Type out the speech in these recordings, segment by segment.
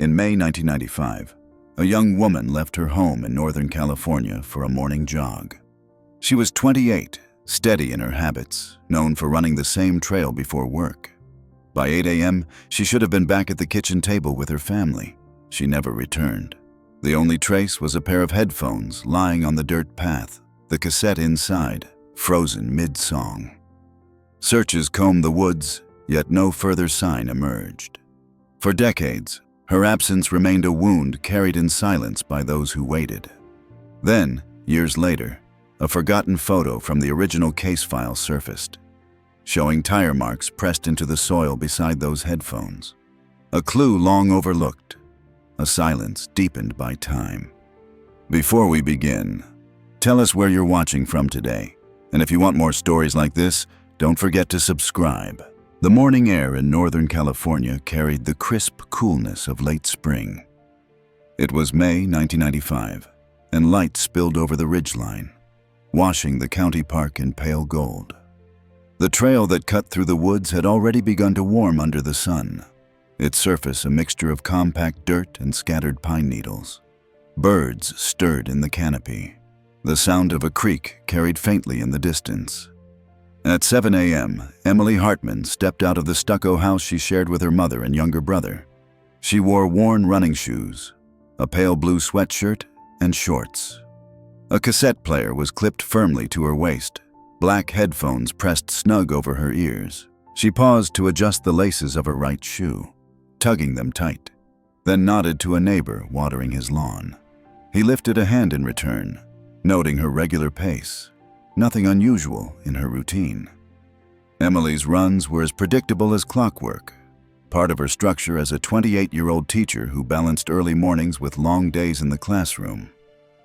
In May 1995, a young woman left her home in Northern California for a morning jog. She was 28, steady in her habits, known for running the same trail before work. By 8 a.m., she should have been back at the kitchen table with her family. She never returned. The only trace was a pair of headphones lying on the dirt path, the cassette inside, frozen mid-song. Searches combed the woods, yet no further sign emerged. For decades, her absence remained a wound carried in silence by those who waited. Then, years later, a forgotten photo from the original case file surfaced, showing tire marks pressed into the soil beside those headphones. A clue long overlooked, a silence deepened by time. Before we begin, tell us where you're watching from today, and if you want more stories like this, don't forget to subscribe. The morning air in Northern California carried the crisp coolness of late spring. It was May 1995, and light spilled over the ridgeline, washing the county park in pale gold. The trail that cut through the woods had already begun to warm under the sun, its surface a mixture of compact dirt and scattered pine needles. Birds stirred in the canopy. The sound of a creek carried faintly in the distance. At 7 a.m., Emily Hartman stepped out of the stucco house she shared with her mother and younger brother. She wore worn running shoes, a pale blue sweatshirt, and shorts. A cassette player was clipped firmly to her waist, black headphones pressed snug over her ears. She paused to adjust the laces of her right shoe, tugging them tight, then nodded to a neighbor watering his lawn. He lifted a hand in return, noting her regular pace. Nothing unusual in her routine. Emily's runs were as predictable as clockwork, part of her structure as a 28-year-old teacher who balanced early mornings with long days in the classroom.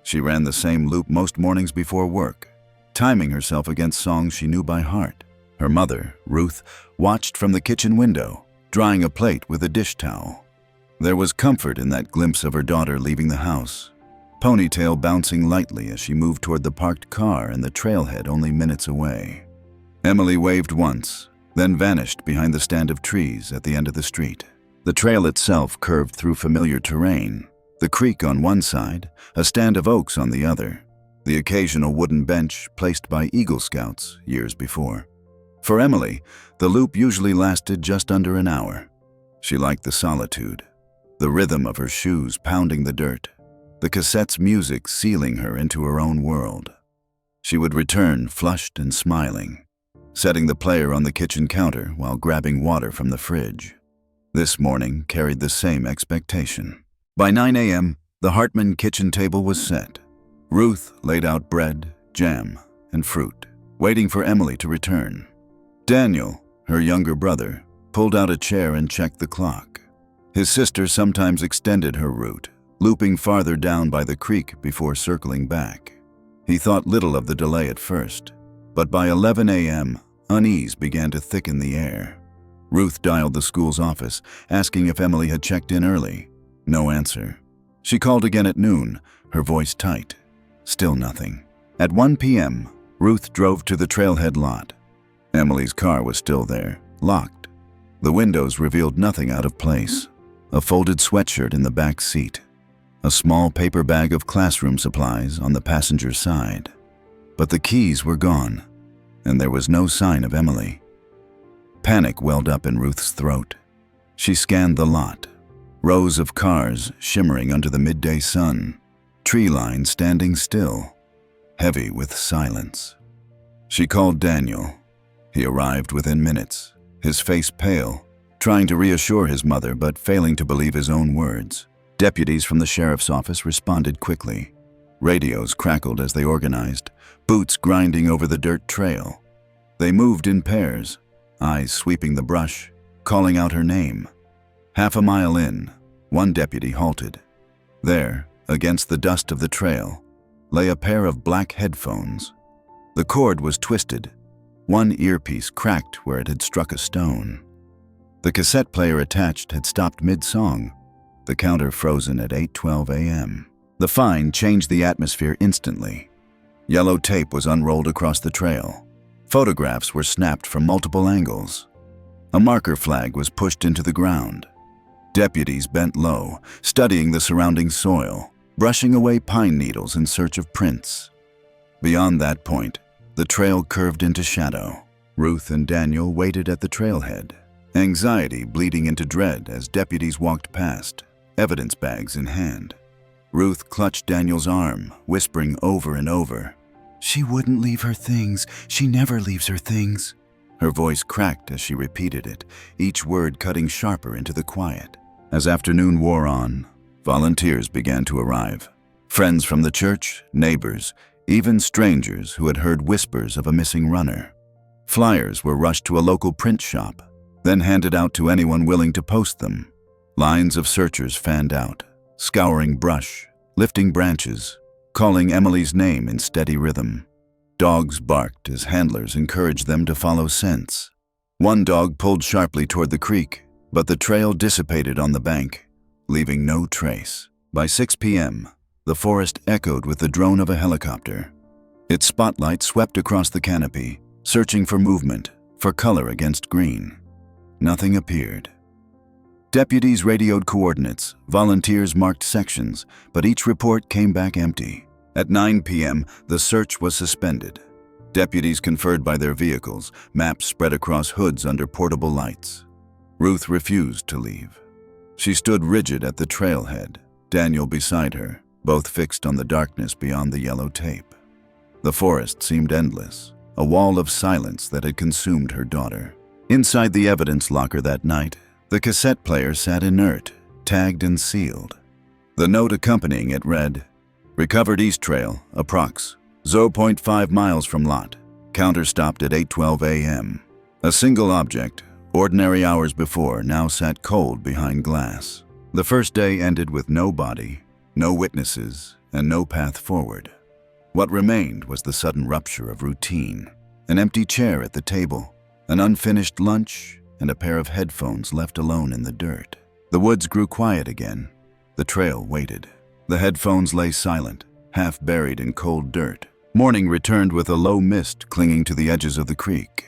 She ran the same loop most mornings before work, timing herself against songs she knew by heart. Her mother, Ruth, watched from the kitchen window, drying a plate with a dish towel. There was comfort in that glimpse of her daughter leaving the house, ponytail bouncing lightly as she moved toward the parked car and the trailhead only minutes away. Emily waved once, then vanished behind the stand of trees at the end of the street. The trail itself curved through familiar terrain, the creek on one side, a stand of oaks on the other, the occasional wooden bench placed by Eagle Scouts years before. For Emily, the loop usually lasted just under an hour. She liked the solitude, the rhythm of her shoes pounding the dirt, the cassette's music sealing her into her own world. She would return flushed and smiling, setting the player on the kitchen counter while grabbing water from the fridge. This morning carried the same expectation. By 9 a.m., the Hartman kitchen table was set. Ruth laid out bread, jam, and fruit, waiting for Emily to return. Daniel, her younger brother, pulled out a chair and checked the clock. His sister sometimes extended her route, looping farther down by the creek before circling back. He thought little of the delay at first, but by 11 a.m., unease began to thicken the air. Ruth dialed the school's office, asking if Emily had checked in early. No answer. She called again at noon, her voice tight. Still nothing. At 1 p.m., Ruth drove to the trailhead lot. Emily's car was still there, locked. The windows revealed nothing out of place. A folded sweatshirt in the back seat, a small paper bag of classroom supplies on the passenger side. But the keys were gone, and there was no sign of Emily. Panic welled up in Ruth's throat. She scanned the lot, rows of cars shimmering under the midday sun, tree line standing still, heavy with silence. She called Daniel. He arrived within minutes, his face pale, trying to reassure his mother but failing to believe his own words. Deputies from the sheriff's office responded quickly. Radios crackled as they organized, boots grinding over the dirt trail. They moved in pairs, eyes sweeping the brush, calling out her name. Half a mile in, one deputy halted. There, against the dust of the trail, lay a pair of black headphones. The cord was twisted, one earpiece cracked where it had struck a stone. The cassette player attached had stopped mid-song, the counter frozen at 8:12 a.m. The find changed the atmosphere instantly. Yellow tape was unrolled across the trail. Photographs were snapped from multiple angles. A marker flag was pushed into the ground. Deputies bent low, studying the surrounding soil, brushing away pine needles in search of prints. Beyond that point, the trail curved into shadow. Ruth and Daniel waited at the trailhead, anxiety bleeding into dread as deputies walked past, evidence bags in hand. Ruth clutched Daniel's arm, whispering over and over, "She wouldn't leave her things. She never leaves her things." Her voice cracked as she repeated it, each word cutting sharper into the quiet. As afternoon wore on, volunteers began to arrive. Friends from the church, neighbors, even strangers who had heard whispers of a missing runner. Flyers were rushed to a local print shop, then handed out to anyone willing to post them. Lines of searchers fanned out, scouring brush, lifting branches, calling Emily's name in steady rhythm. Dogs barked as handlers encouraged them to follow scents. One dog pulled sharply toward the creek, but the trail dissipated on the bank, leaving no trace. By 6 p.m., the forest echoed with the drone of a helicopter. Its spotlight swept across the canopy, searching for movement, for color against green. Nothing appeared. Deputies radioed coordinates, volunteers marked sections, but each report came back empty. At 9 p.m., the search was suspended. Deputies conferred by their vehicles, maps spread across hoods under portable lights. Ruth refused to leave. She stood rigid at the trailhead, Daniel beside her, both fixed on the darkness beyond the yellow tape. The forest seemed endless, a wall of silence that had consumed her daughter. Inside the evidence locker that night, the cassette player sat inert, tagged and sealed. The note accompanying it read, "Recovered East Trail, approx. 0.5 miles from lot. Counter stopped at 8:12 a.m. A single object, ordinary hours before, now sat cold behind glass. The first day ended with no body, no witnesses, and no path forward. What remained was the sudden rupture of routine. An empty chair at the table, an unfinished lunch, and a pair of headphones left alone in the dirt. The woods grew quiet again. The trail waited. The headphones lay silent, half buried in cold dirt. Morning returned with a low mist clinging to the edges of the creek.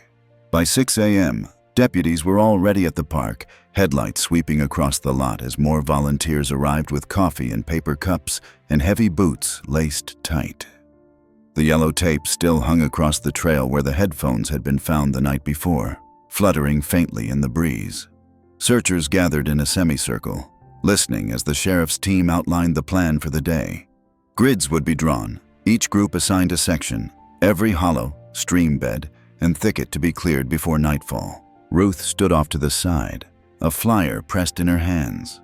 By 6 a.m., deputies were already at the park, headlights sweeping across the lot as more volunteers arrived with coffee in paper cups and heavy boots laced tight. The yellow tape still hung across the trail where the headphones had been found the night before, fluttering faintly in the breeze. Searchers gathered in a semicircle, listening as the sheriff's team outlined the plan for the day. Grids would be drawn, each group assigned a section, every hollow, stream bed, and thicket to be cleared before nightfall. Ruth stood off to the side, a flyer pressed in her hands.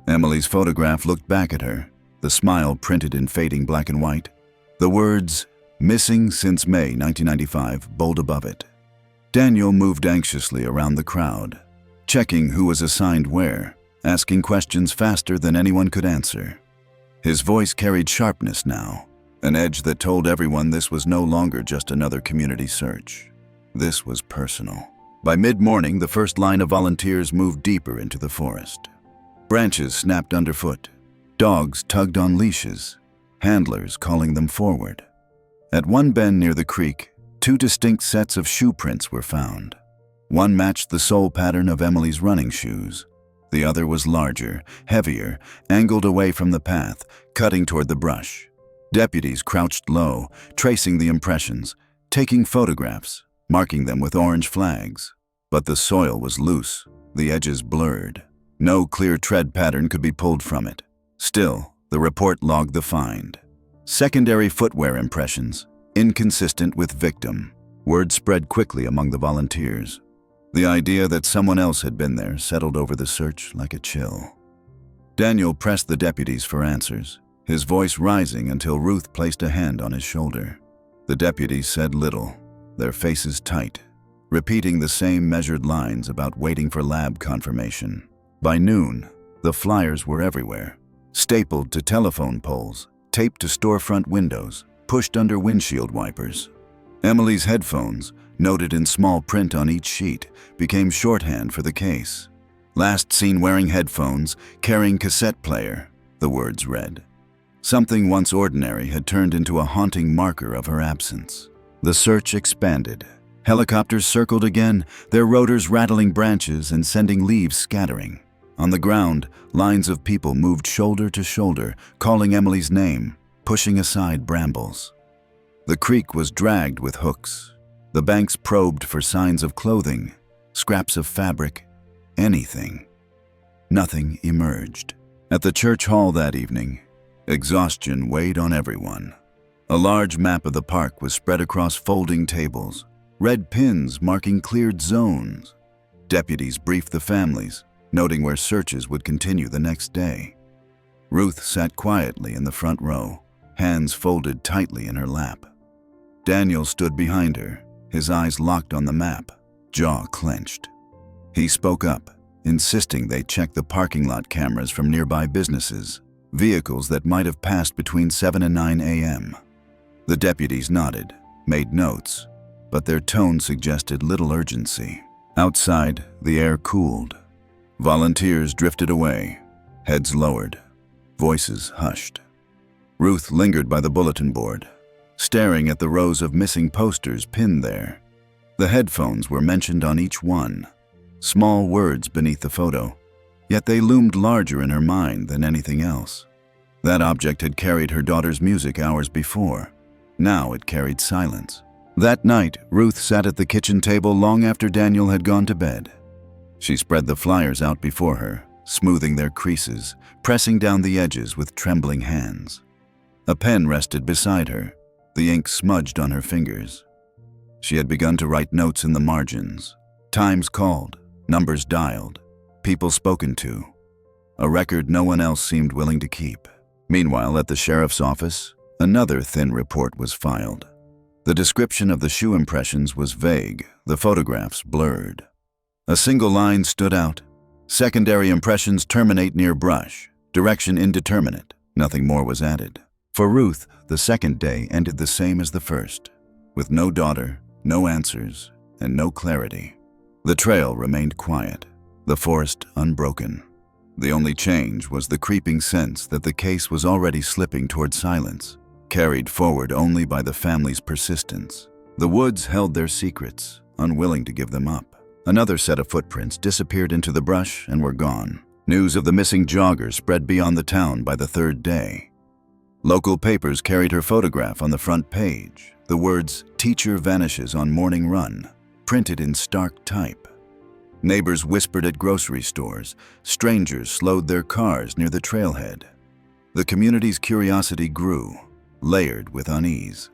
Emily's photograph looked back at her, the smile printed in fading black and white. The words, "Missing since May 1995, bold above it. Daniel moved anxiously around the crowd, checking who was assigned where, asking questions faster than anyone could answer. His voice carried sharpness now, an edge that told everyone this was no longer just another community search. This was personal. By mid-morning, the first line of volunteers moved deeper into the forest. Branches snapped underfoot. Dogs tugged on leashes, handlers calling them forward. At one bend near the creek, two distinct sets of shoe prints were found. One matched the sole pattern of Emily's running shoes. The other was larger, heavier, angled away from the path, cutting toward the brush. Deputies crouched low, tracing the impressions, taking photographs, marking them with orange flags. But the soil was loose, the edges blurred. No clear tread pattern could be pulled from it. Still, the report logged the find. Secondary footwear impressions, inconsistent with victim. Word spread quickly among the volunteers. The idea that someone else had been there settled over the search like a chill. Daniel pressed the deputies for answers, his voice rising until Ruth placed a hand on his shoulder. The deputies said little, their faces tight, repeating the same measured lines about waiting for lab confirmation. By noon, the flyers were everywhere, stapled to telephone poles, taped to storefront windows, pushed under windshield wipers. Emily's headphones, noted in small print on each sheet, became shorthand for the case. Last seen wearing headphones, carrying cassette player, the words read. Something once ordinary had turned into a haunting marker of her absence. The search expanded. Helicopters circled again, their rotors rattling branches and sending leaves scattering. On the ground, lines of people moved shoulder to shoulder, calling Emily's name, pushing aside brambles. The creek was dragged with hooks. The banks probed for signs of clothing, scraps of fabric, anything. Nothing emerged. At the church hall that evening, exhaustion weighed on everyone. A large map of the park was spread across folding tables, red pins marking cleared zones. Deputies briefed the families, noting where searches would continue the next day. Ruth sat quietly in the front row, hands folded tightly in her lap. Daniel stood behind her, his eyes locked on the map, jaw clenched. He spoke up, insisting they check the parking lot cameras from nearby businesses, vehicles that might have passed between 7 and 9 a.m. The deputies nodded, made notes, but their tone suggested little urgency. Outside, the air cooled. Volunteers drifted away, heads lowered, voices hushed. Ruth lingered by the bulletin board, staring at the rows of missing posters pinned there. The headphones were mentioned on each one, small words beneath the photo, yet they loomed larger in her mind than anything else. That object had carried her daughter's music hours before. Now it carried silence. That night, Ruth sat at the kitchen table long after Daniel had gone to bed. She spread the flyers out before her, smoothing their creases, pressing down the edges with trembling hands. A pen rested beside her, the ink smudged on her fingers. She had begun to write notes in the margins, times called, numbers dialed, people spoken to, a record no one else seemed willing to keep. Meanwhile, at the sheriff's office, another thin report was filed. The description of the shoe impressions was vague, the photographs blurred. A single line stood out: secondary impressions terminate near brush, direction indeterminate. Nothing more was added. For Ruth, the second day ended the same as the first, with no daughter, no answers, and no clarity. The trail remained quiet, the forest unbroken. The only change was the creeping sense that the case was already slipping toward silence, carried forward only by the family's persistence. The woods held their secrets, unwilling to give them up. Another set of footprints disappeared into the brush and were gone. News of the missing jogger spread beyond the town by the third day. Local papers carried her photograph on the front page, the words "Teacher vanishes on morning run," printed in stark type. Neighbors whispered at grocery stores. Strangers slowed their cars near the trailhead. The community's curiosity grew, layered with unease.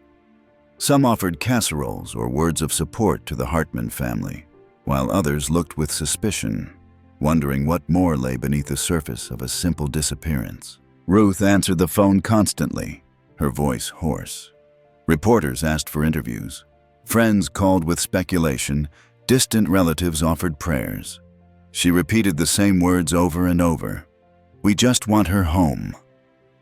Some offered casseroles or words of support to the Hartman family, while others looked with suspicion, wondering what more lay beneath the surface of a simple disappearance. Ruth answered the phone constantly, her voice hoarse. Reporters asked for interviews. Friends called with speculation. Distant relatives offered prayers. She repeated the same words over and over. "We just want her home."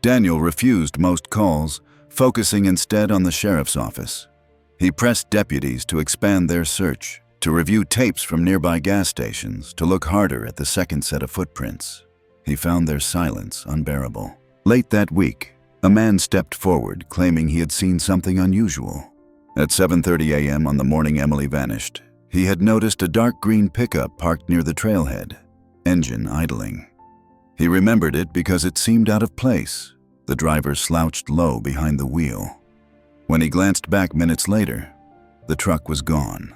Daniel refused most calls, focusing instead on the sheriff's office. He pressed deputies to expand their search, to review tapes from nearby gas stations, to look harder at the second set of footprints. He found their silence unbearable. Late that week, a man stepped forward, claiming he had seen something unusual. At 7:30 a.m. on the morning Emily vanished, he had noticed a dark green pickup parked near the trailhead, engine idling. He remembered it because it seemed out of place. The driver slouched low behind the wheel. When he glanced back minutes later, the truck was gone.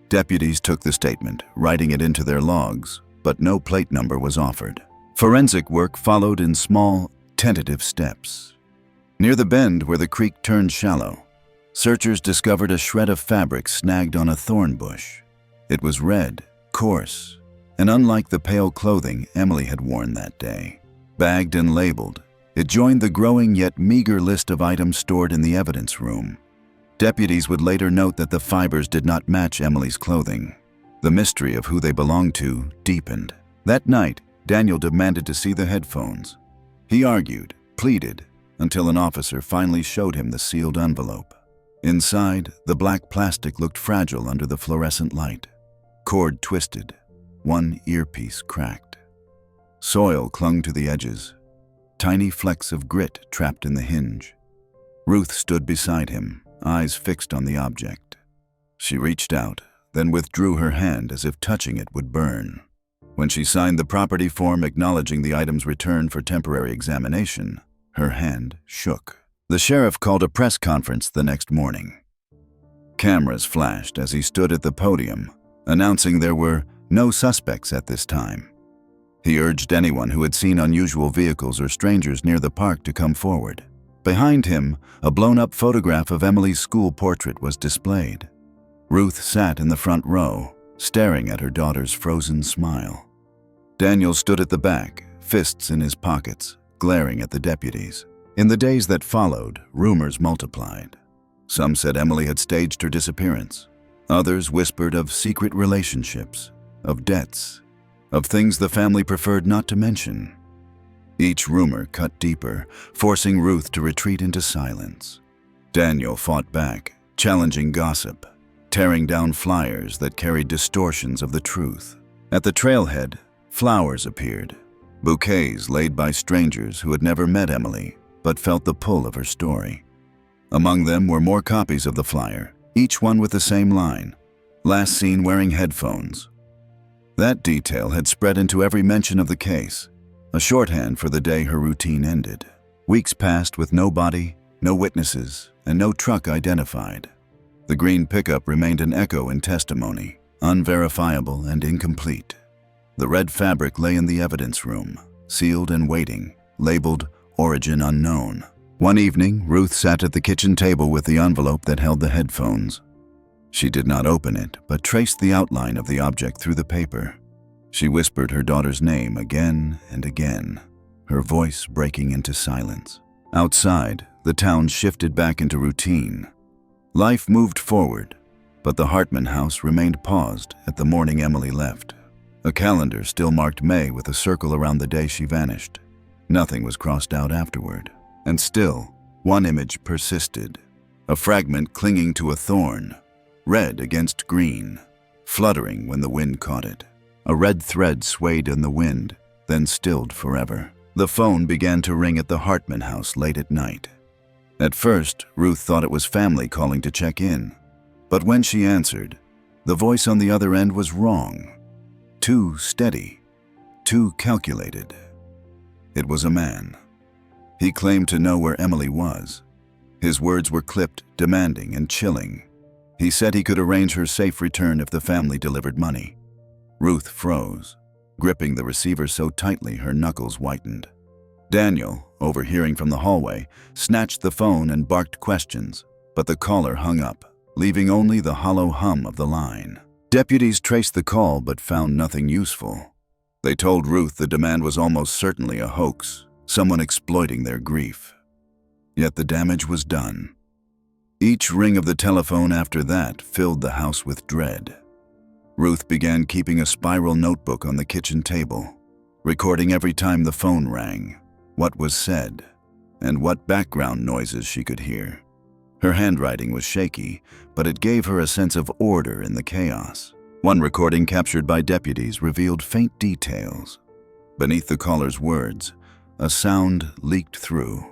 Deputies took the statement, writing it into their logs, but no plate number was offered. Forensic work followed in small, tentative steps. Near the bend where the creek turned shallow, searchers discovered a shred of fabric snagged on a thorn bush. It was red, coarse, and unlike the pale clothing Emily had worn that day. Bagged and labeled, it joined the growing yet meager list of items stored in the evidence room. Deputies would later note that the fibers did not match Emily's clothing. The mystery of who they belonged to deepened. That night, Daniel demanded to see the headphones. He argued, pleaded, until an officer finally showed him the sealed envelope. Inside, the black plastic looked fragile under the fluorescent light. Cord twisted, one earpiece cracked. Soil clung to the edges, tiny flecks of grit trapped in the hinge. Ruth stood beside him, eyes fixed on the object. She reached out, then withdrew her hand as if touching it would burn. When she signed the property form acknowledging the item's return for temporary examination, her hand shook. The sheriff called a press conference the next morning. Cameras flashed as he stood at the podium, announcing there were no suspects at this time. He urged anyone who had seen unusual vehicles or strangers near the park to come forward. Behind him, a blown-up photograph of Emily's school portrait was displayed. Ruth sat in the front row, staring at her daughter's frozen smile. Daniel stood at the back, fists in his pockets, glaring at the deputies. In the days that followed, rumors multiplied. Some said Emily had staged her disappearance. Others whispered of secret relationships, of debts, of things the family preferred not to mention. Each rumor cut deeper, forcing Ruth to retreat into silence. Daniel fought back, challenging gossip, tearing down flyers that carried distortions of the truth. At the trailhead, flowers appeared, bouquets laid by strangers who had never met Emily but felt the pull of her story. Among them were more copies of the flyer, each one with the same line, "Last seen wearing headphones." That detail had spread into every mention of the case, a shorthand for the day her routine ended. Weeks passed with no body, no witnesses, and no truck identified. The green pickup remained an echo in testimony, unverifiable and incomplete. The red fabric lay in the evidence room, sealed and waiting, labeled "Origin Unknown." One evening, Ruth sat at the kitchen table with the envelope that held the headphones. She did not open it, but traced the outline of the object through the paper. She whispered her daughter's name again and again, her voice breaking into silence. Outside, the town shifted back into routine. Life moved forward, but the Hartman house remained paused at the morning Emily left. A calendar still marked May with a circle around the day she vanished. Nothing was crossed out afterward. And still, one image persisted, a fragment clinging to a thorn, red against green, fluttering when the wind caught it. A red thread swayed in the wind, then stilled forever. The phone began to ring at the Hartman house late at night. At first, Ruth thought it was family calling to check in. But when she answered, the voice on the other end was wrong. Too steady, too calculated. It was a man. He claimed to know where Emily was. His words were clipped, demanding, and chilling. He said he could arrange her safe return if the family delivered money. Ruth froze, gripping the receiver so tightly her knuckles whitened. Daniel, overhearing from the hallway, snatched the phone and barked questions, but the caller hung up, leaving only the hollow hum of the line. Deputies traced the call but found nothing useful. They told Ruth the demand was almost certainly a hoax, someone exploiting their grief. Yet the damage was done. Each ring of the telephone after that filled the house with dread. Ruth began keeping a spiral notebook on the kitchen table, recording every time the phone rang, what was said, and what background noises she could hear. Her handwriting was shaky, but it gave her a sense of order in the chaos. One recording captured by deputies revealed faint details. Beneath the caller's words, a sound leaked through,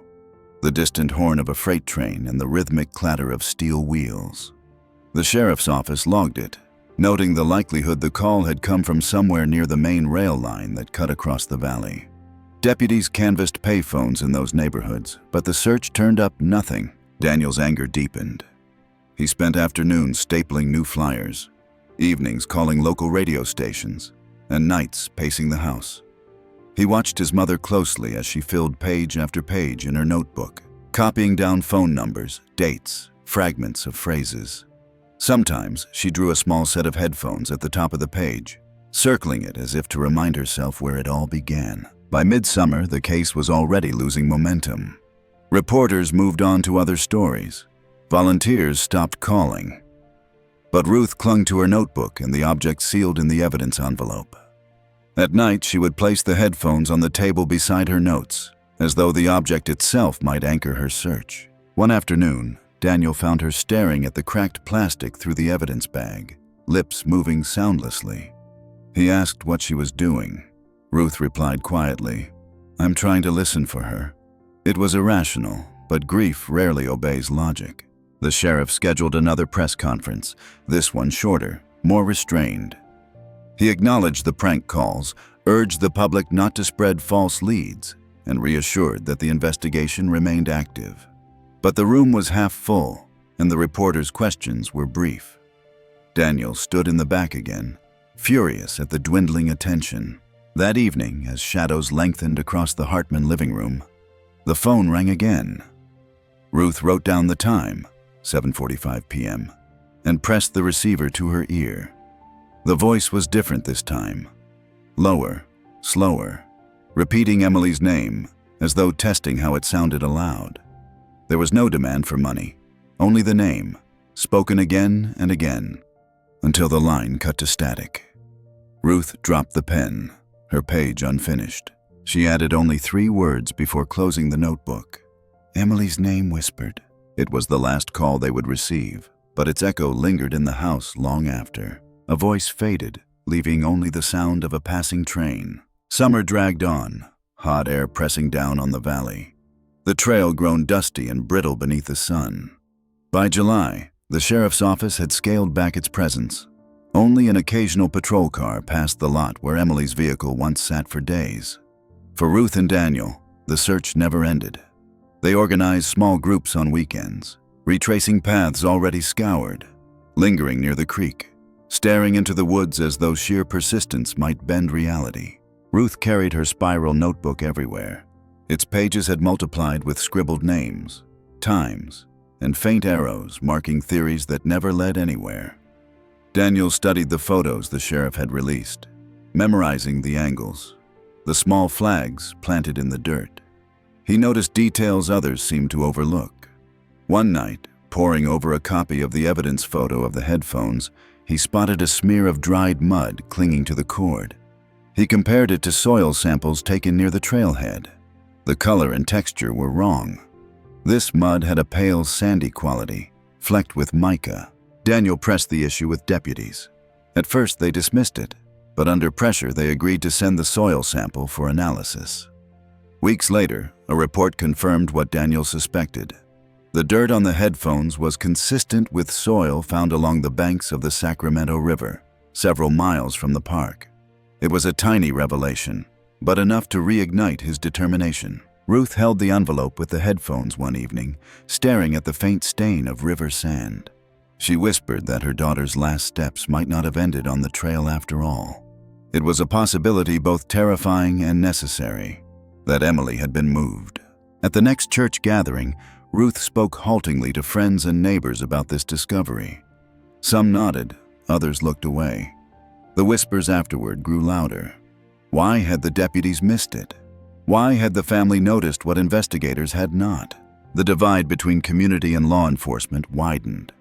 the distant horn of a freight train and the rhythmic clatter of steel wheels. The sheriff's office logged it, noting the likelihood the call had come from somewhere near the main rail line that cut across the valley. Deputies canvassed payphones in those neighborhoods, but the search turned up nothing. Daniel's anger deepened. He spent afternoons stapling new flyers, evenings calling local radio stations, and nights pacing the house. He watched his mother closely as she filled page after page in her notebook, copying down phone numbers, dates, fragments of phrases. Sometimes she drew a small set of headphones at the top of the page, circling it as if to remind herself where it all began. By midsummer, the case was already losing momentum. Reporters moved on to other stories. Volunteers stopped calling. But Ruth clung to her notebook and the object sealed in the evidence envelope. At night, she would place the headphones on the table beside her notes, as though the object itself might anchor her search. One afternoon, Daniel found her staring at the cracked plastic through the evidence bag, lips moving soundlessly. He asked what she was doing. Ruth replied quietly, "I'm trying to listen for her." It was irrational, but grief rarely obeys logic. The sheriff scheduled another press conference, this one shorter, more restrained. He acknowledged the prank calls, urged the public not to spread false leads, and reassured that the investigation remained active. But the room was half full, and the reporters' questions were brief. Daniel stood in the back again, furious at the dwindling attention. That evening, as shadows lengthened across the Hartman living room, the phone rang again. Ruth wrote down the time, 7:45 p.m., and pressed the receiver to her ear. The voice was different this time, lower, slower, repeating Emily's name as though testing how it sounded aloud. There was no demand for money, only the name, spoken again and again, until the line cut to static. Ruth dropped the pen, her page unfinished. She added only 3 words before closing the notebook. Emily's name whispered. It was the last call they would receive, but its echo lingered in the house long after. A voice faded, leaving only the sound of a passing train. Summer dragged on, hot air pressing down on the valley. The trail grown dusty and brittle beneath the sun. By July, the sheriff's office had scaled back its presence. Only an occasional patrol car passed the lot where Emily's vehicle once sat for days. For Ruth and Daniel, the search never ended. They organized small groups on weekends, retracing paths already scoured, lingering near the creek, staring into the woods as though sheer persistence might bend reality. Ruth carried her spiral notebook everywhere. Its pages had multiplied with scribbled names, times, and faint arrows marking theories that never led anywhere. Daniel studied the photos the sheriff had released, memorizing the angles, the small flags planted in the dirt. He noticed details others seemed to overlook. One night, poring over a copy of the evidence photo of the headphones, he spotted a smear of dried mud clinging to the cord. He compared it to soil samples taken near the trailhead. The color and texture were wrong. This mud had a pale, sandy quality, flecked with mica. Daniel pressed the issue with deputies. At first, they dismissed it, but under pressure, they agreed to send the soil sample for analysis. Weeks later, a report confirmed what Daniel suspected. The dirt on the headphones was consistent with soil found along the banks of the Sacramento River, several miles from the park. It was a tiny revelation, but enough to reignite his determination. Ruth held the envelope with the headphones one evening, staring at the faint stain of river sand. She whispered that her daughter's last steps might not have ended on the trail after all. It was a possibility both terrifying and necessary, that Emily had been moved. At the next church gathering, Ruth spoke haltingly to friends and neighbors about this discovery. Some nodded, others looked away. The whispers afterward grew louder. Why had the deputies missed it? Why had the family noticed what investigators had not? The divide between community and law enforcement widened.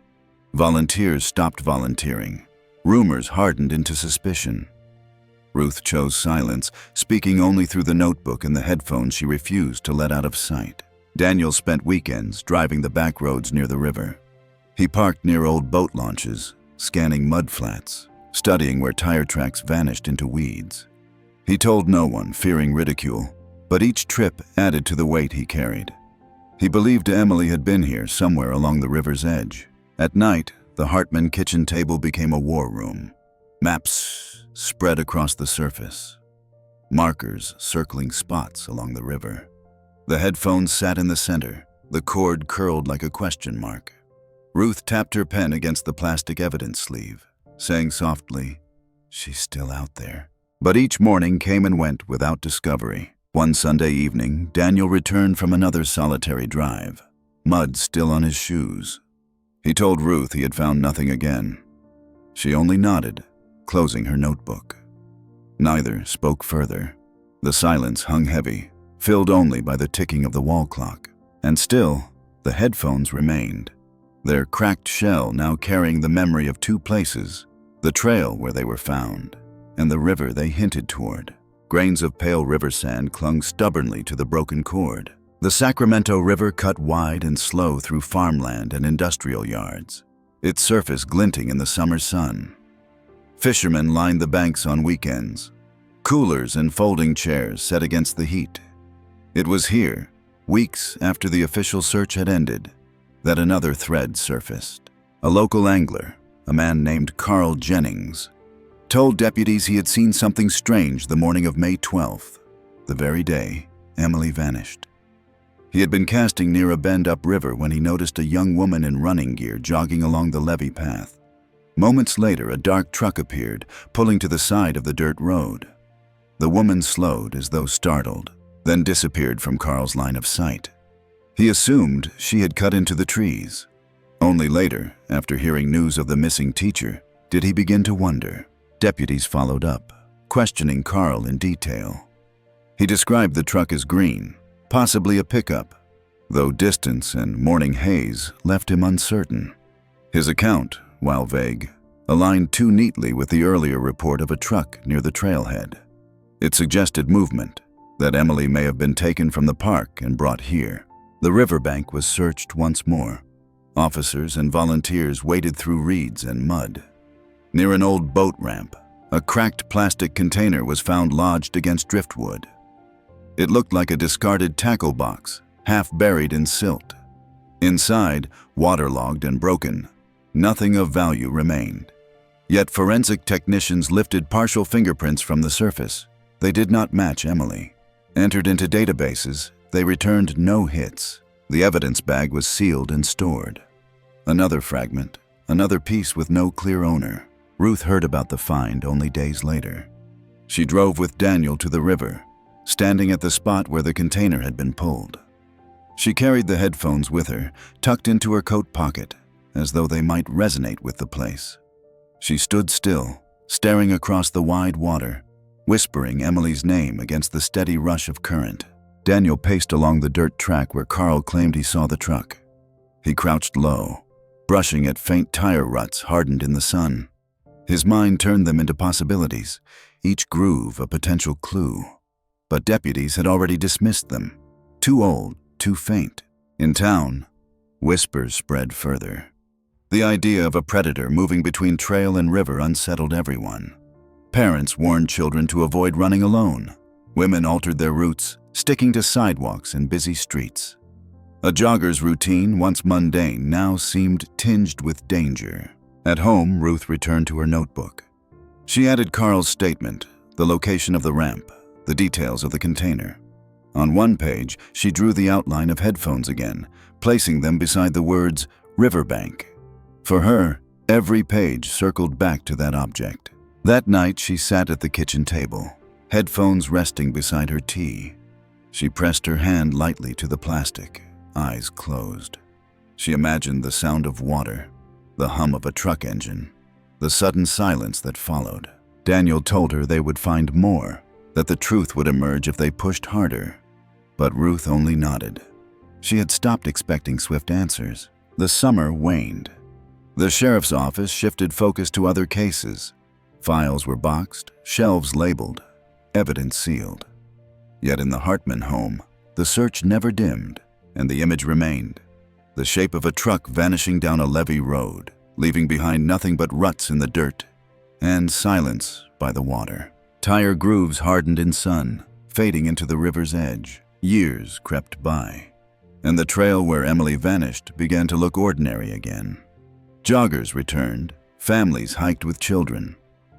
Volunteers stopped volunteering. Rumors hardened into suspicion. Ruth chose silence, speaking only through the notebook and the headphones she refused to let out of sight. Daniel spent weekends driving the back roads near the river. He parked near old boat launches, scanning mud flats, studying where tire tracks vanished into weeds. He told no one, fearing ridicule, but each trip added to the weight he carried. He believed Emily had been here somewhere along the river's edge. At night, the Hartman kitchen table became a war room. Maps spread across the surface, markers circling spots along the river. The headphones sat in the center, the cord curled like a question mark. Ruth tapped her pen against the plastic evidence sleeve, saying softly, "She's still out there." But each morning came and went without discovery. One Sunday evening, Daniel returned from another solitary drive, mud still on his shoes. He told Ruth he had found nothing again. She only nodded, closing her notebook. Neither spoke further. The silence hung heavy, filled only by the ticking of the wall clock. And still, the headphones remained, their cracked shell now carrying the memory of 2 places, the trail where they were found, and the river they hinted toward. Grains of pale river sand clung stubbornly to the broken cord. The Sacramento River cut wide and slow through farmland and industrial yards, its surface glinting in the summer sun. Fishermen lined the banks on weekends, coolers and folding chairs set against the heat. It was here, weeks after the official search had ended, that another thread surfaced. A local angler, a man named Carl Jennings, told deputies he had seen something strange the morning of May 12th, the very day Emily vanished. He had been casting near a bend upriver when he noticed a young woman in running gear jogging along the levee path. Moments later, a dark truck appeared, pulling to the side of the dirt road. The woman slowed as though startled, then disappeared from Carl's line of sight. He assumed she had cut into the trees. Only later, after hearing news of the missing teacher, did he begin to wonder. Deputies followed up, questioning Carl in detail. He described the truck as green, possibly a pickup, though distance and morning haze left him uncertain. His account, while vague, aligned too neatly with the earlier report of a truck near the trailhead. It suggested movement, that Emily may have been taken from the park and brought here. The riverbank was searched once more. Officers and volunteers waded through reeds and mud. Near an old boat ramp, a cracked plastic container was found lodged against driftwood. It looked like a discarded tackle box, half buried in silt. Inside, waterlogged and broken, nothing of value remained. Yet forensic technicians lifted partial fingerprints from the surface. They did not match Emily. Entered into databases, they returned no hits. The evidence bag was sealed and stored. Another fragment, another piece with no clear owner. Ruth heard about the find only days later. She drove with Daniel to the river, standing at the spot where the container had been pulled. She carried the headphones with her, tucked into her coat pocket, as though they might resonate with the place. She stood still, staring across the wide water, whispering Emily's name against the steady rush of current. Daniel paced along the dirt track where Carl claimed he saw the truck. He crouched low, brushing at faint tire ruts hardened in the sun. His mind turned them into possibilities, each groove a potential clue. But deputies had already dismissed them. Too old, too faint. In town, whispers spread further. The idea of a predator moving between trail and river unsettled everyone. Parents warned children to avoid running alone. Women altered their routes, sticking to sidewalks and busy streets. A jogger's routine, once mundane, now seemed tinged with danger. At home, Ruth returned to her notebook. She added Carl's statement, the location of the ramp, the details of the container. On one page, she drew the outline of headphones again, placing them beside the words riverbank. For her, every page circled back to that object. That night, she sat at the kitchen table, headphones resting beside her tea. She pressed her hand lightly to the plastic, eyes closed. She imagined the sound of water, the hum of a truck engine, the sudden silence that followed. Daniel told her they would find more, that the truth would emerge if they pushed harder. But Ruth only nodded. She had stopped expecting swift answers. The summer waned. The sheriff's office shifted focus to other cases. Files were boxed, shelves labeled, evidence sealed. Yet in the Hartman home, the search never dimmed, and the image remained. The shape of a truck vanishing down a levee road, leaving behind nothing but ruts in the dirt, and silence by the water. Tire grooves hardened in sun, fading into the river's edge. Years crept by, and the trail where Emily vanished began to look ordinary again. Joggers returned, families hiked with children,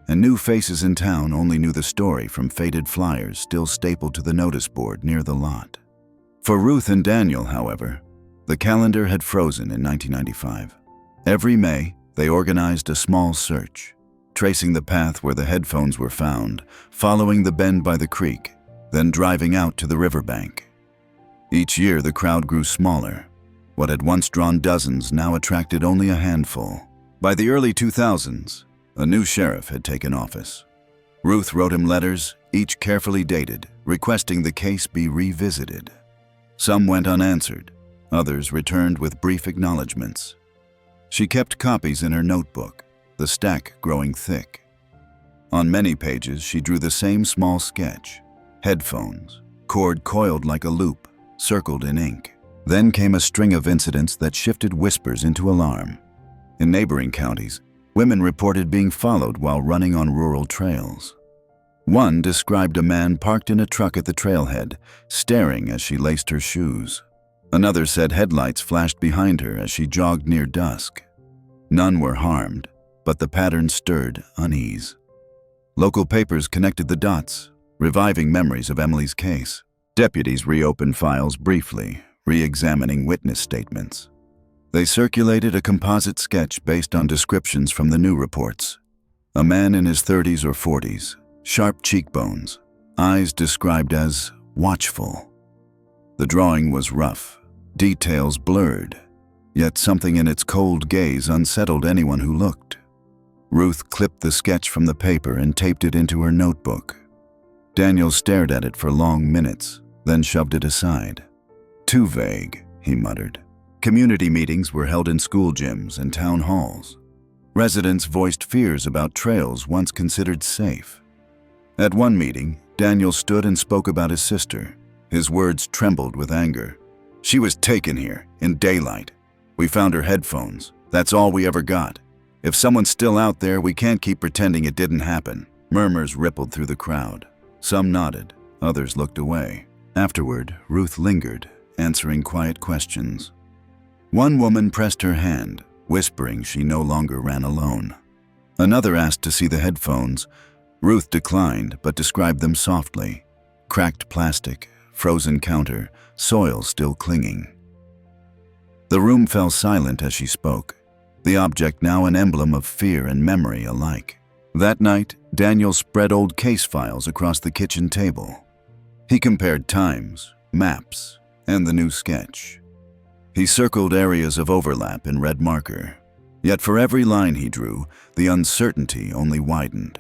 and new faces in town only knew the story from faded flyers still stapled to the notice board near the lot. For Ruth and Daniel, however, the calendar had frozen in 1995. Every May, they organized a small search, tracing the path where the headphones were found, following the bend by the creek, then driving out to the riverbank. Each year, the crowd grew smaller. What had once drawn dozens now attracted only a handful. By the early 2000s, a new sheriff had taken office. Ruth wrote him letters, each carefully dated, requesting the case be revisited. Some went unanswered, others returned with brief acknowledgments. She kept copies in her notebook, the stack growing thick. On many pages, she drew the same small sketch: headphones, cord coiled like a loop, circled in ink. Then came a string of incidents that shifted whispers into alarm. In neighboring counties, women reported being followed while running on rural trails. One described a man parked in a truck at the trailhead, staring as she laced her shoes. Another said headlights flashed behind her as she jogged near dusk. None were harmed, but the pattern stirred unease. Local papers connected the dots, reviving memories of Emily's case. Deputies reopened files briefly, re-examining witness statements. They circulated a composite sketch based on descriptions from the new reports. A man in his 30s or 40s, sharp cheekbones, eyes described as watchful. The drawing was rough, details blurred, yet something in its cold gaze unsettled anyone who looked. Ruth clipped the sketch from the paper and taped it into her notebook. Daniel stared at it for long minutes, then shoved it aside. "Too vague," he muttered. Community meetings were held in school gyms and town halls. Residents voiced fears about trails once considered safe. At one meeting, Daniel stood and spoke about his sister. His words trembled with anger. "She was taken here, in daylight. We found her headphones. That's all we ever got. If someone's still out there, we can't keep pretending it didn't happen." Murmurs rippled through the crowd. Some nodded, others looked away. Afterward, Ruth lingered, answering quiet questions. One woman pressed her hand, whispering she no longer ran alone. Another asked to see the headphones. Ruth declined, but described them softly. Cracked plastic, frozen counter, soil still clinging. The room fell silent as she spoke, the object now an emblem of fear and memory alike. That night, Daniel spread old case files across the kitchen table. He compared times, maps, and the new sketch. He circled areas of overlap in red marker. Yet for every line he drew, the uncertainty only widened.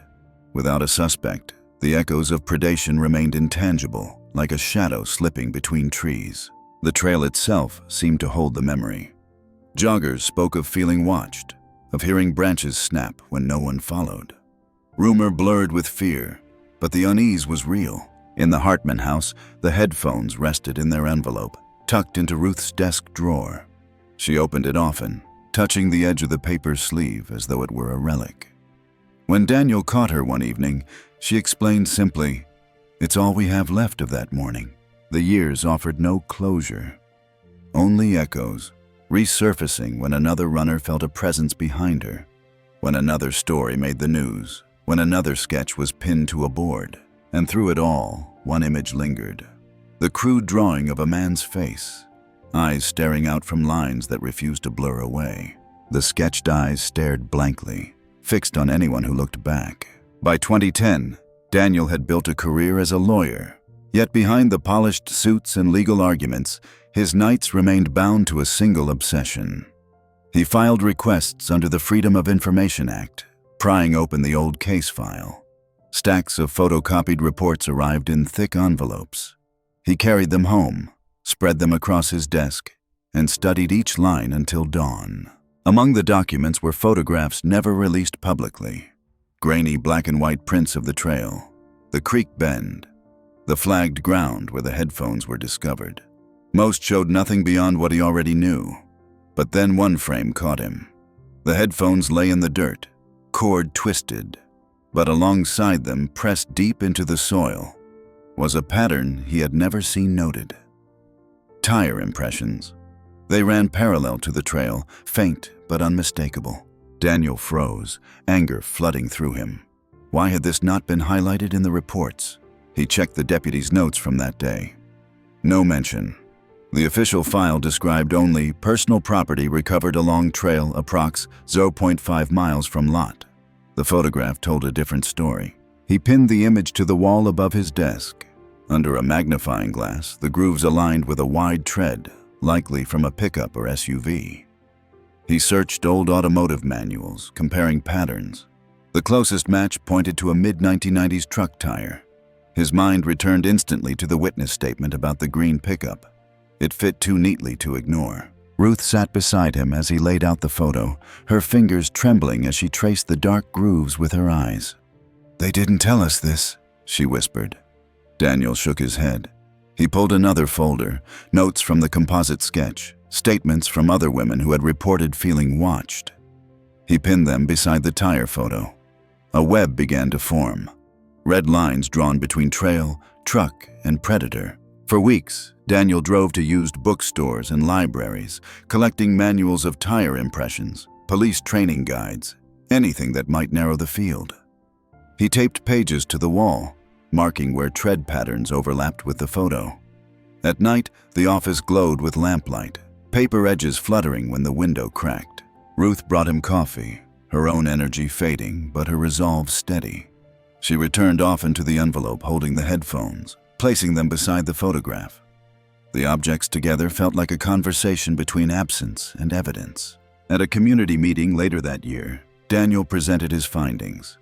Without a suspect, the echoes of predation remained intangible, like a shadow slipping between trees. The trail itself seemed to hold the memory. Joggers spoke of feeling watched, of hearing branches snap when no one followed. Rumor blurred with fear, but the unease was real. In the Hartman house, the headphones rested in their envelope, tucked into Ruth's desk drawer. She opened it often, touching the edge of the paper sleeve as though it were a relic. When Daniel caught her one evening, she explained simply, "It's all we have left of that morning." The years offered no closure, only echoes, resurfacing when another runner felt a presence behind her, when another story made the news, when another sketch was pinned to a board. And through it all, one image lingered. The crude drawing of a man's face, eyes staring out from lines that refused to blur away. The sketched eyes stared blankly, fixed on anyone who looked back. By 2010, Daniel had built a career as a lawyer. Yet behind the polished suits and legal arguments, his nights remained bound to a single obsession. He filed requests under the Freedom of Information Act, prying open the old case file. Stacks of photocopied reports arrived in thick envelopes. He carried them home, spread them across his desk, and studied each line until dawn. Among the documents were photographs never released publicly. Grainy black and white prints of the trail, the creek bend, the flagged ground where the headphones were discovered. Most showed nothing beyond what he already knew. But then one frame caught him. The headphones lay in the dirt, cord twisted, but alongside them, pressed deep into the soil, was a pattern he had never seen noted. Tire impressions. They ran parallel to the trail, faint but unmistakable. Daniel froze, anger flooding through him. Why had this not been highlighted in the reports? He checked the deputy's notes from that day. No mention. The official file described only personal property recovered along trail approx 0.5 miles from lot. The photograph told a different story. He pinned the image to the wall above his desk. Under a magnifying glass, the grooves aligned with a wide tread, likely from a pickup or SUV. He searched old automotive manuals, comparing patterns. The closest match pointed to a mid-1990s truck tire. His mind returned instantly to the witness statement about the green pickup. It fit too neatly to ignore. Ruth sat beside him as he laid out the photo, her fingers trembling as she traced the dark grooves with her eyes. "They didn't tell us this," she whispered. Daniel shook his head. He pulled another folder, notes from the composite sketch, statements from other women who had reported feeling watched. He pinned them beside the tire photo. A web began to form. Red lines drawn between trail, truck, and predator. For weeks, Daniel drove to used bookstores and libraries, collecting manuals of tire impressions, police training guides, anything that might narrow the field. He taped pages to the wall, marking where tread patterns overlapped with the photo. At night, the office glowed with lamplight, paper edges fluttering when the window cracked. Ruth brought him coffee, her own energy fading, but her resolve steady. She returned often to the envelope holding the headphones, placing them beside the photograph. The objects together felt like a conversation between absence and evidence. At a community meeting later that year, Daniel presented his findings.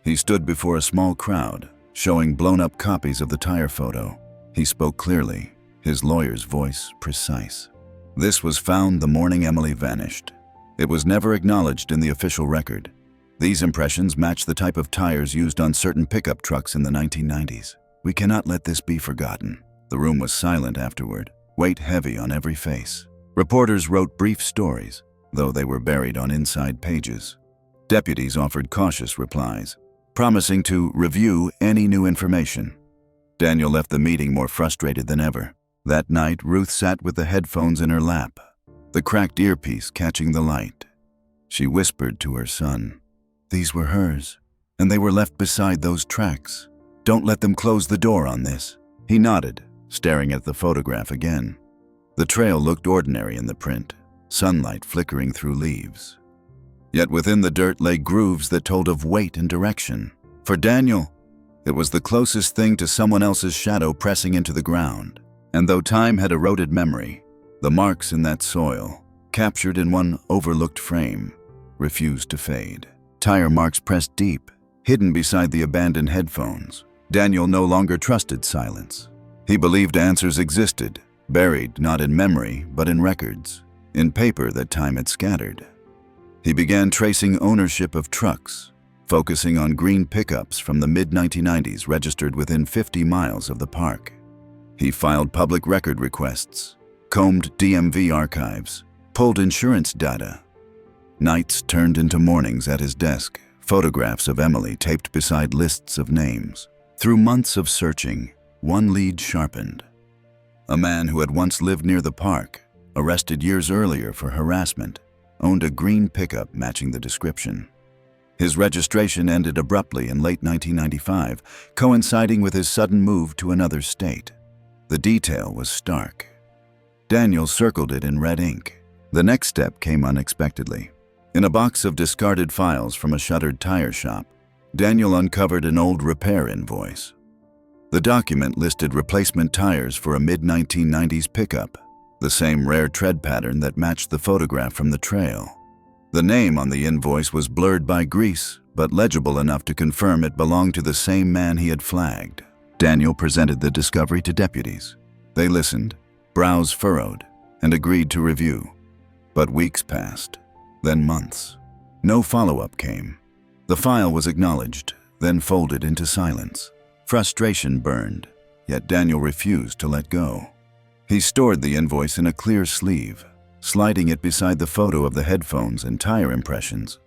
He stood before a small crowd, showing blown-up copies of the tire photo. He spoke clearly, his lawyer's voice precise. This was found the morning Emily vanished. It was never acknowledged in the official record. These impressions match the type of tires used on certain pickup trucks in the 1990s. We cannot let this be forgotten. The room was silent afterward, weight heavy on every face. Reporters wrote brief stories, though they were buried on inside pages. Deputies offered cautious replies, promising to review any new information. Daniel left the meeting more frustrated than ever. That night, Ruth sat with the headphones in her lap, the cracked earpiece catching the light. She whispered to her son, "These were hers, and they were left beside those tracks. Don't let them close the door on this." He nodded, staring at the photograph again. The trail looked ordinary in the print, sunlight flickering through leaves. Yet within the dirt lay grooves that told of weight and direction. For Daniel, it was the closest thing to someone else's shadow pressing into the ground. And though time had eroded memory, the marks in that soil, captured in one overlooked frame, refused to fade. Tire marks pressed deep, hidden beside the abandoned headphones. Daniel no longer trusted silence. He believed answers existed, buried not in memory, but in records, in paper that time had scattered. He began tracing ownership of trucks, focusing on green pickups from the mid-1990s registered within 50 miles of the park. He filed public record requests, combed DMV archives, pulled insurance data. Nights turned into mornings at his desk, photographs of Emily taped beside lists of names. Through months of searching, one lead sharpened. A man who had once lived near the park, arrested years earlier for harassment, owned a green pickup matching the description. His registration ended abruptly in late 1995, coinciding with his sudden move to another state. The detail was stark. Daniel circled it in red ink. The next step came unexpectedly. In a box of discarded files from a shuttered tire shop, Daniel uncovered an old repair invoice. The document listed replacement tires for a mid-1990s pickup, the same rare tread pattern that matched the photograph from the trail. The name on the invoice was blurred by grease, but legible enough to confirm it belonged to the same man he had flagged. Daniel presented the discovery to deputies. They listened, brows furrowed, and agreed to review. But weeks passed, then months. No follow-up came. The file was acknowledged, then folded into silence. Frustration burned, yet Daniel refused to let go. He stored the invoice in a clear sleeve, sliding it beside the photo of the headphones and tire impressions.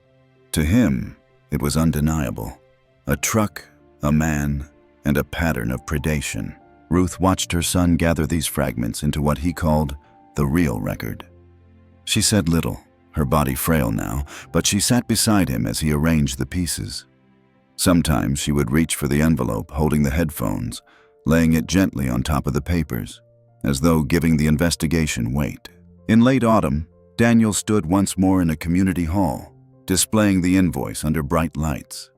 To him, it was undeniable. A truck, a man, and a pattern of predation. Ruth watched her son gather these fragments into what he called the real record. She said little, her body frail now, but she sat beside him as he arranged the pieces. Sometimes she would reach for the envelope holding the headphones, laying it gently on top of the papers, as though giving the investigation weight. In late autumn, Daniel stood once more in a community hall, displaying the invoice under bright lights.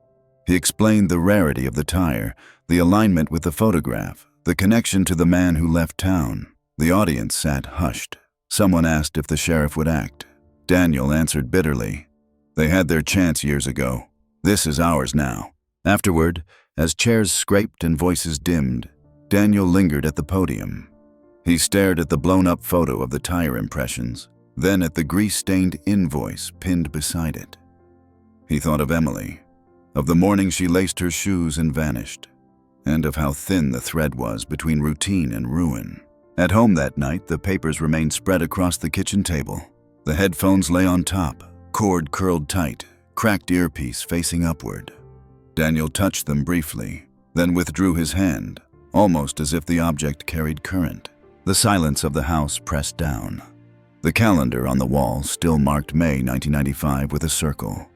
He explained the rarity of the tire, the alignment with the photograph, the connection to the man who left town. The audience sat hushed. Someone asked if the sheriff would act. Daniel answered bitterly, "They had their chance years ago. This is ours now." Afterward, as chairs scraped and voices dimmed, Daniel lingered at the podium. He stared at the blown-up photo of the tire impressions, then at the grease-stained invoice pinned beside it. He thought of Emily, of the morning she laced her shoes and vanished, and of how thin the thread was between routine and ruin. At home that night, the papers remained spread across the kitchen table. The headphones lay on top, cord curled tight, cracked earpiece facing upward. Daniel touched them briefly, then withdrew his hand, almost as if the object carried current. The silence of the house pressed down. The calendar on the wall still marked May 1995 with a circle.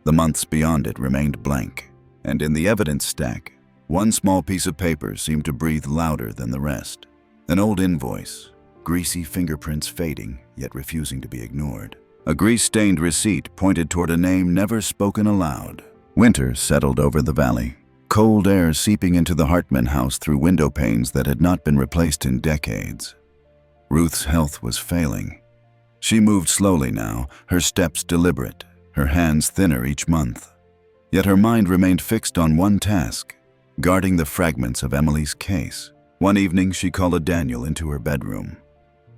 The months beyond it remained blank. And in the evidence stack, one small piece of paper seemed to breathe louder than the rest. An old invoice, greasy fingerprints fading, yet refusing to be ignored. A grease-stained receipt pointed toward a name never spoken aloud. Winter settled over the valley, cold air seeping into the Hartman house through window panes that had not been replaced in decades. Ruth's health was failing. She moved slowly now, her steps deliberate, her hands thinner each month. Yet her mind remained fixed on one task, guarding the fragments of Emily's case. One evening, she called Daniel into her bedroom.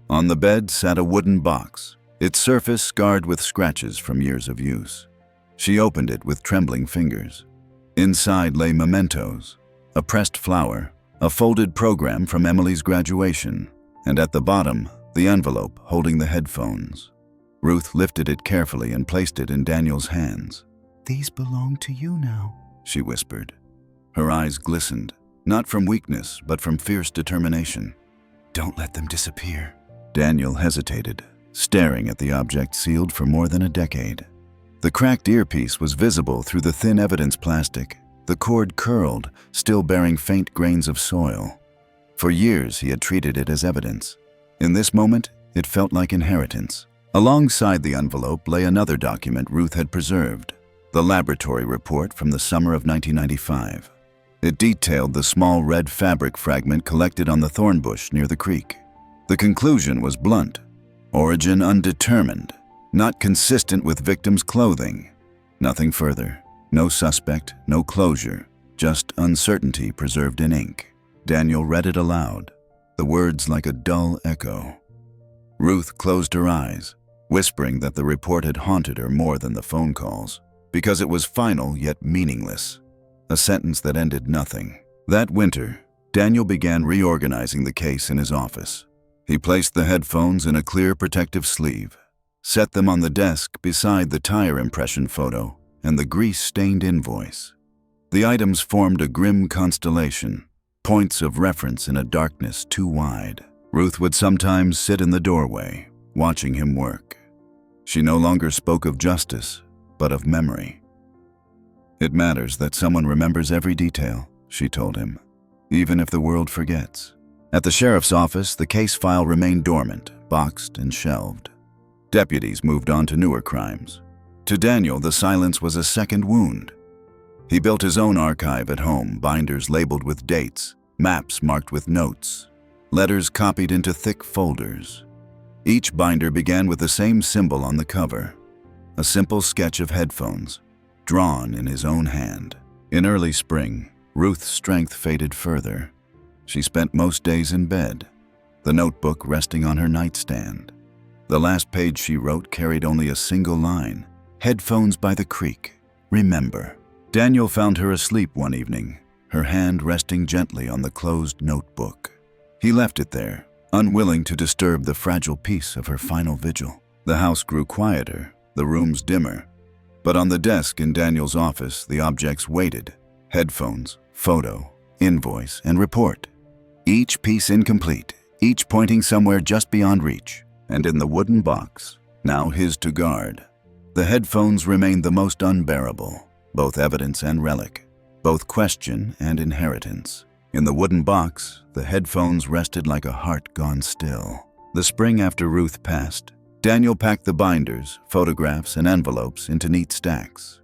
On the bed sat a wooden box, its surface scarred with scratches from years of use. She opened it with trembling fingers. Inside lay mementos, a pressed flower, a folded program from Emily's graduation, and at the bottom, the envelope holding the headphones. Ruth lifted it carefully and placed it in Daniel's hands. "These belong to you now," she whispered. Her eyes glistened, not from weakness, but from fierce determination. "Don't let them disappear." Daniel hesitated, staring at the object sealed for more than a decade. The cracked earpiece was visible through the thin evidence plastic, the cord curled, still bearing faint grains of soil. For years he had treated it as evidence. In this moment, it felt like inheritance. Alongside the envelope lay another document Ruth had preserved, the laboratory report from the summer of 1995. It detailed the small red fabric fragment collected on the thorn bush near the creek. The conclusion was blunt: origin undetermined, not consistent with victim's clothing. Nothing further, no suspect, no closure, just uncertainty preserved in ink. Daniel read it aloud, the words like a dull echo. Ruth closed her eyes, whispering that the report had haunted her more than the phone calls, because it was final yet meaningless. A sentence that ended nothing. That winter, Daniel began reorganizing the case in his office. He placed the headphones in a clear protective sleeve, set them on the desk beside the tire impression photo and the grease-stained invoice. The items formed a grim constellation, points of reference in a darkness too wide. Ruth would sometimes sit in the doorway, watching him work. She no longer spoke of justice, but of memory. "It matters that someone remembers every detail," she told him, "even if the world forgets." At the sheriff's office, the case file remained dormant, boxed and shelved. Deputies moved on to newer crimes. To Daniel, the silence was a second wound. He built his own archive at home, binders labeled with dates, maps marked with notes, letters copied into thick folders. Each binder began with the same symbol on the cover, a simple sketch of headphones, drawn in his own hand. In early spring, Ruth's strength faded further. She spent most days in bed, the notebook resting on her nightstand. The last page she wrote carried only a single line: "Headphones by the creek. Remember." Daniel found her asleep one evening, her hand resting gently on the closed notebook. He left it there, unwilling to disturb the fragile peace of her final vigil. The house grew quieter, the rooms dimmer. But on the desk in Daniel's office, the objects waited: headphones, photo, invoice, and report. Each piece incomplete, each pointing somewhere just beyond reach. And in the wooden box, now his to guard, the headphones remained the most unbearable, both evidence and relic, both question and inheritance. In the wooden box, the headphones rested like a heart gone still. The spring after Ruth passed, Daniel packed the binders, photographs, and envelopes into neat stacks.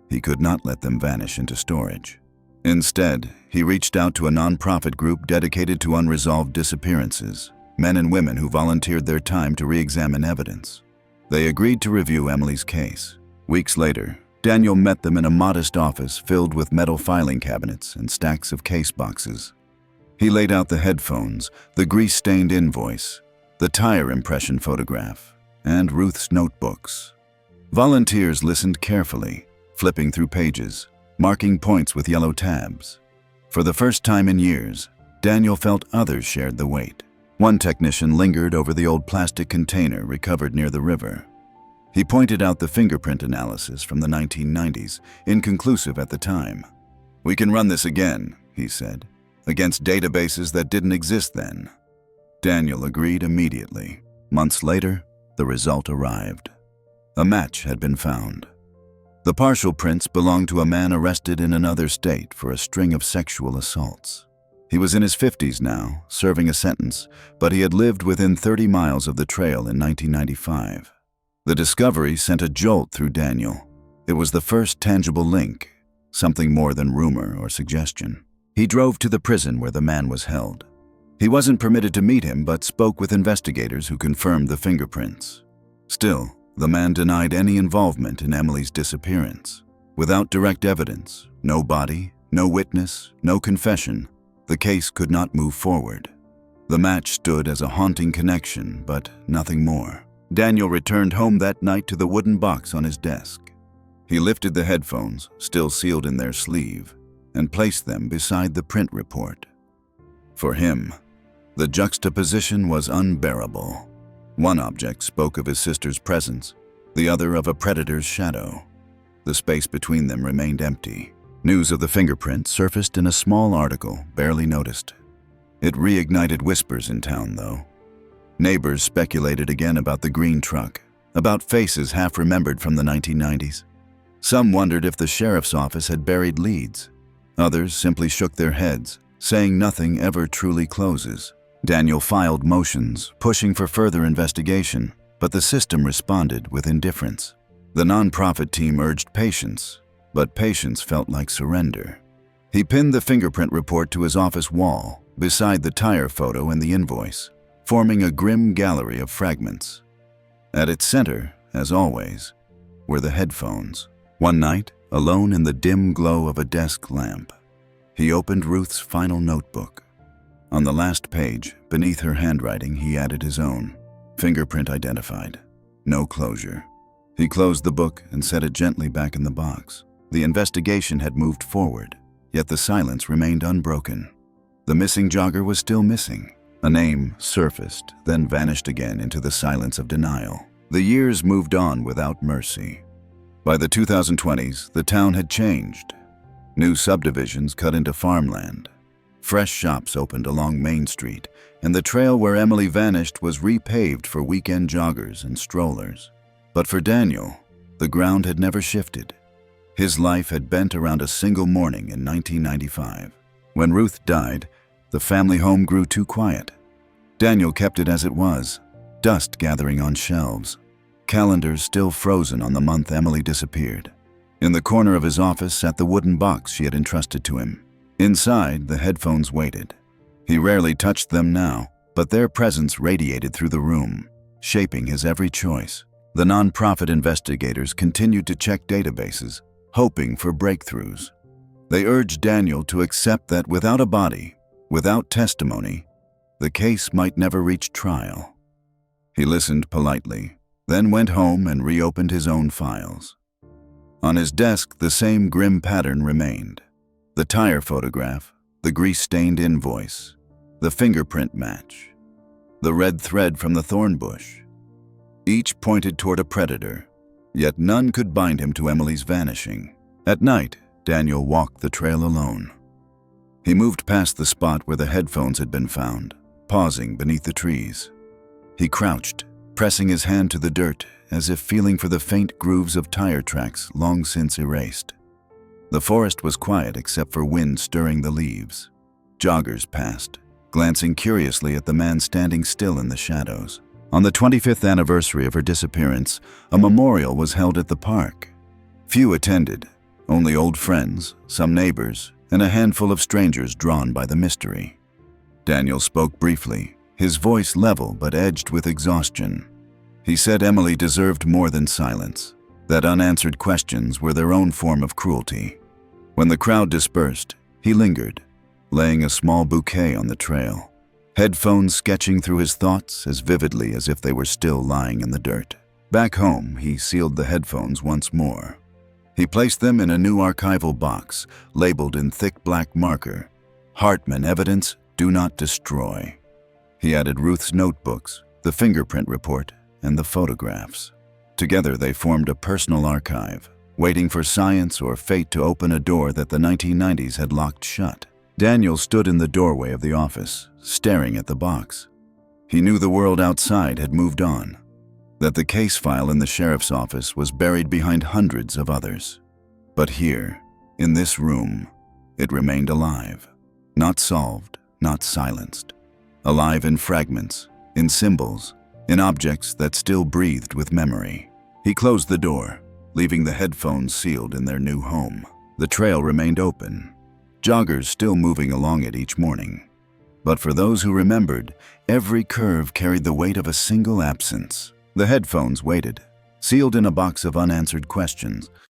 He could not let them vanish into storage. Instead, he reached out to a nonprofit group dedicated to unresolved disappearances, men and women who volunteered their time to re-examine evidence. They agreed to review Emily's case. Weeks later, Daniel met them in a modest office filled with metal filing cabinets and stacks of case boxes. He laid out the headphones, the grease-stained invoice, the tire impression photograph, and Ruth's notebooks. Volunteers listened carefully, flipping through pages, marking points with yellow tabs. For the first time in years, Daniel felt others shared the weight. One technician lingered over the old plastic container recovered near the river. He pointed out the fingerprint analysis from the 1990s, inconclusive at the time. "We can run this again," he said, "against databases that didn't exist then." Daniel agreed immediately. Months later, the result arrived. A match had been found. The partial prints belonged to a man arrested in another state for a string of sexual assaults. He was in his 50s now, serving a sentence, but he had lived within 30 miles of the trail in 1995. The discovery sent a jolt through Daniel. It was the first tangible link, something more than rumor or suggestion. He drove to the prison where the man was held. He wasn't permitted to meet him, but spoke with investigators who confirmed the fingerprints. Still, the man denied any involvement in Emily's disappearance. Without direct evidence, no body, no witness, no confession, the case could not move forward. The match stood as a haunting connection, but nothing more. Daniel returned home that night to the wooden box on his desk. He lifted the headphones, still sealed in their sleeve, and placed them beside the print report. For him, the juxtaposition was unbearable. One object spoke of his sister's presence, the other of a predator's shadow. The space between them remained empty. News of the fingerprint surfaced in a small article, barely noticed. It reignited whispers in town, though. Neighbors speculated again about the green truck, about faces half remembered from the 1990s. Some wondered if the sheriff's office had buried leads. Others simply shook their heads, saying nothing ever truly closes. Daniel filed motions, pushing for further investigation, but the system responded with indifference. The nonprofit team urged patience, but patience felt like surrender. He pinned the fingerprint report to his office wall, beside the tire photo and the invoice, forming a grim gallery of fragments. At its center, as always, were the headphones. One night, alone in the dim glow of a desk lamp, he opened Ruth's final notebook. On the last page, beneath her handwriting, he added his own. Fingerprint identified. No closure. He closed the book and set it gently back in the box. The investigation had moved forward, yet the silence remained unbroken. The missing jogger was still missing. A name surfaced, then vanished again into the silence of denial. The years moved on without mercy. By the 2020s, the town had changed. New subdivisions cut into farmland. Fresh shops opened along Main Street, and the trail where Emily vanished was repaved for weekend joggers and strollers. But for Daniel, the ground had never shifted. His life had bent around a single morning in 1995. When Ruth died, the family home grew too quiet. Daniel kept it as it was, dust gathering on shelves, calendars still frozen on the month Emily disappeared. In the corner of his office sat the wooden box she had entrusted to him. Inside, the headphones waited. He rarely touched them now, but their presence radiated through the room, shaping his every choice. The nonprofit investigators continued to check databases, hoping for breakthroughs. They urged Daniel to accept that without a body, without testimony, the case might never reach trial. He listened politely, then went home and reopened his own files. On his desk, the same grim pattern remained. The tire photograph, the grease-stained invoice, the fingerprint match, the red thread from the thorn bush. Each pointed toward a predator, yet none could bind him to Emily's vanishing. At night, Daniel walked the trail alone. He moved past the spot where the headphones had been found, pausing beneath the trees. He crouched, pressing his hand to the dirt, as if feeling for the faint grooves of tire tracks long since erased. The forest was quiet except for wind stirring the leaves. Joggers passed, glancing curiously at the man standing still in the shadows. On the 25th anniversary of her disappearance, a memorial was held at the park. Few attended, only old friends, some neighbors, and a handful of strangers drawn by the mystery. Daniel spoke briefly, his voice level but edged with exhaustion. He said Emily deserved more than silence, that unanswered questions were their own form of cruelty. When the crowd dispersed, he lingered, laying a small bouquet on the trail, headphones sketching through his thoughts as vividly as if they were still lying in the dirt. Back home, he sealed the headphones once more. He placed them in a new archival box, labeled in thick black marker, Hartman Evidence, Do Not Destroy. He added Ruth's notebooks, the fingerprint report, and the photographs. Together they formed a personal archive, waiting for science or fate to open a door that the 1990s had locked shut. Daniel stood in the doorway of the office, staring at the box. He knew the world outside had moved on. that the case file in the sheriff's office was buried behind hundreds of others. But here, in this room, it remained alive. Not solved, not silenced. Alive in fragments, in symbols, in objects that still breathed with memory. He closed the door, leaving the headphones sealed in their new home. The trail remained open, joggers still moving along it each morning. But for those who remembered, every curve carried the weight of a single absence. The headphones waited, sealed in a box of unanswered questions,